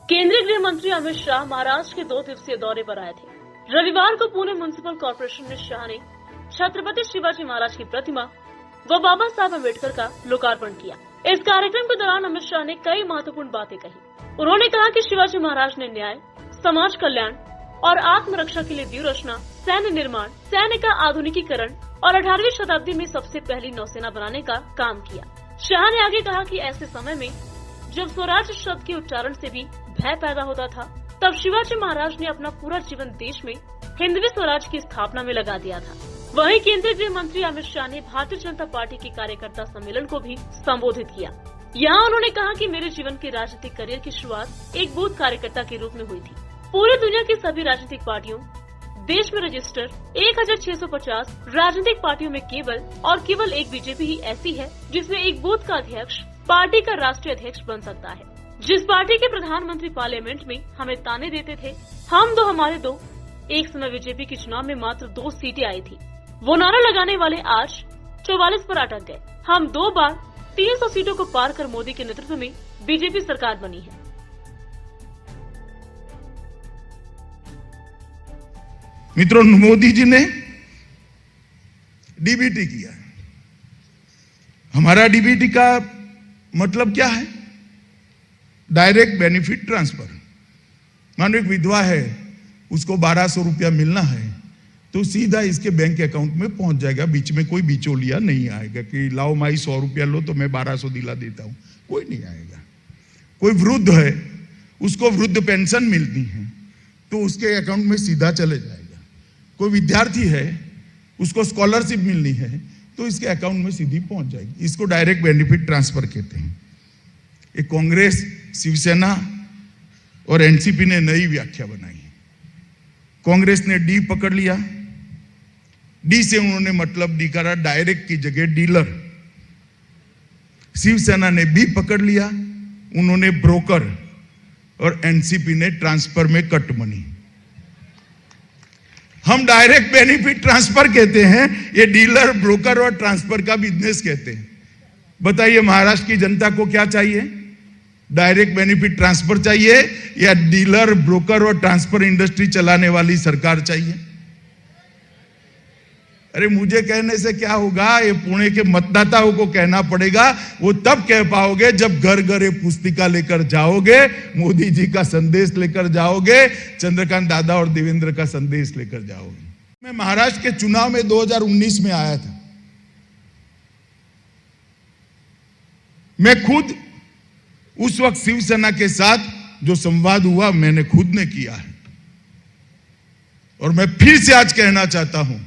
केंद्रीय गृह मंत्री अमित शाह महाराष्ट्र के 2 दिवसीय दौरे पर आए थे। रविवार को पुणे म्युनिसिपल कॉर्पोरेशन में शाह ने छत्रपति शिवाजी महाराज की प्रतिमा व बाबा साहब अम्बेडकर का लोकार्पण किया। इस कार्यक्रम के दौरान अमित शाह ने कई महत्वपूर्ण बातें कही। उन्होंने कहा कि शिवाजी महाराज ने न्याय, समाज कल्याण और आत्मरक्षा के लिए व्यूह सैन्य निर्माण, सैन्य का आधुनिकीकरण और 18वीं शताब्दी में सबसे पहली नौसेना बनाने का काम किया। शाह ने आगे कहा कि ऐसे समय में जब स्वराज शब्द के उच्चारण से भी भय पैदा होता था, तब शिवाजी महाराज ने अपना पूरा जीवन देश में हिंदवी स्वराज की स्थापना में लगा दिया था। वहीं केंद्रीय गृह मंत्री अमित शाह ने भारतीय जनता पार्टी के कार्यकर्ता सम्मेलन को भी संबोधित किया। यहाँ उन्होंने कहा कि मेरे जीवन के राजनीतिक करियर की शुरुआत एक बूथ कार्यकर्ता के रूप में हुई थी। पूरी दुनिया की सभी राजनीतिक पार्टियों, देश में रजिस्टर 1650 राजनीतिक पार्टियों में केवल एक बीजेपी ही ऐसी है जिसमें एक बूथ का अध्यक्ष पार्टी का राष्ट्रीय अध्यक्ष बन सकता है। जिस पार्टी के प्रधानमंत्री पार्लियामेंट में हमें ताने देते थे, हम दो हमारे दो, एक समय बीजेपी के चुनाव में मात्र 2 सीटें आई थी। वो नारा लगाने वाले आज 44 पर अटक गए। हम 2 बार 300 सीटों को पार कर मोदी के नेतृत्व में बीजेपी सरकार बनी है। मित्रों, मोदी जी ने डीबीटी किया। हमारा डीबीटी का मतलब क्या है? Direct benefit transfer. मानो एक विधवा है, उसको 1200 रुपया मिलना है तो सीधा इसके बैंक अकाउंट में पहुंच जाएगा। बीच में कोई बिचौलिया नहीं आएगा कि लाओ माई 100 रुपया लो तो मैं 1200 दिला देता हूं, कोई नहीं आएगा। कोई वृद्ध है, उसको वृद्ध पेंशन मिलती है तो उसके अकाउंट में सीधा चले जाएगा। कोई विद्यार्थी है, उसको स्कॉलरशिप मिलनी है तो इसके अकाउंट में सीधी पहुंच जाएगी। इसको डायरेक्ट बेनिफिट ट्रांसफर कहते हैं। ये कांग्रेस, शिवसेना और एनसीपी ने नई व्याख्या बनाई है। कांग्रेस ने डी पकड़ लिया, डी से उन्होंने मतलब निकाला डायरेक्ट की जगह डीलर। शिवसेना ने बी पकड़ लिया, उन्होंने ब्रोकर, और एनसीपी ने ट्रांसफर में कट मनी। हम डायरेक्ट बेनिफिट ट्रांसफर कहते हैं, ये डीलर, ब्रोकर और ट्रांसफर का बिजनेस कहते हैं। बताइए महाराष्ट्र की जनता को क्या चाहिए? डायरेक्ट बेनिफिट ट्रांसफर चाहिए या डीलर, ब्रोकर और ट्रांसफर इंडस्ट्री चलाने वाली सरकार चाहिए? अरे मुझे कहने से क्या होगा, ये पुणे के मतदाताओं को कहना पड़ेगा। वो तब कह पाओगे जब घर घर ये पुस्तिका लेकर जाओगे, मोदी जी का संदेश लेकर जाओगे, चंद्रकांत दादा और देवेंद्र का संदेश लेकर जाओगे। मैं महाराष्ट्र के चुनाव में 2019 में आया था। मैं खुद उस वक्त शिवसेना के साथ जो संवाद हुआ मैंने खुद ने किया है, और मैं फिर से आज कहना चाहता हूं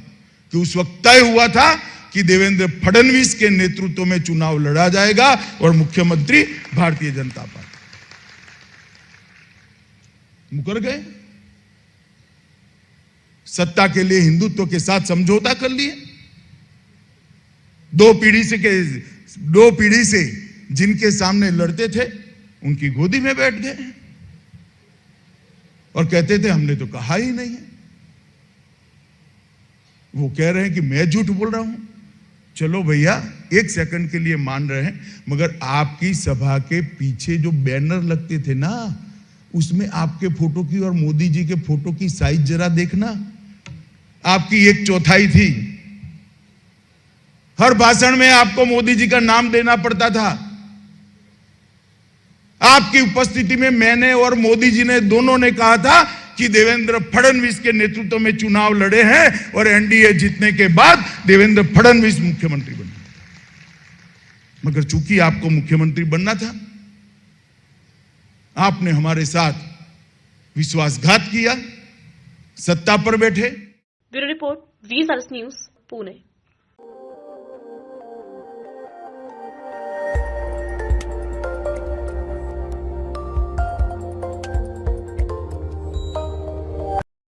कि उस वक्त तय हुआ था कि देवेंद्र फडणवीस के नेतृत्व में चुनाव लड़ा जाएगा और मुख्यमंत्री भारतीय जनता पार्टी। मुकर गए, सत्ता के लिए हिंदुत्व के साथ समझौता कर लिए। 2 पीढ़ी से जिनके सामने लड़ते थे उनकी गोदी में बैठ गए और कहते थे हमने तो कहा ही नहीं है। वो कह रहे हैं कि मैं झूठ बोल रहा हूं। चलो भैया, 1 सेकंड के लिए मान रहे हैं, मगर आपकी सभा के पीछे जो बैनर लगते थे ना, उसमें आपके फोटो की और मोदी जी के फोटो की साइज जरा देखना। आपकी 1/4 थी। हर भाषण में आपको मोदी जी का नाम देना पड़ता था। आपकी उपस्थिति में मैंने और मोदी जी ने दोनों ने कहा था कि देवेंद्र फडणवीस के नेतृत्व में चुनाव लड़े हैं और एनडीए जीतने के बाद देवेंद्र फडणवीस मुख्यमंत्री बने। मगर चूंकि आपको मुख्यमंत्री बनना था, आपने हमारे साथ विश्वासघात किया, सत्ता पर बैठे। ब्यूरो रिपोर्ट, वीसारस न्यूज, पुणे।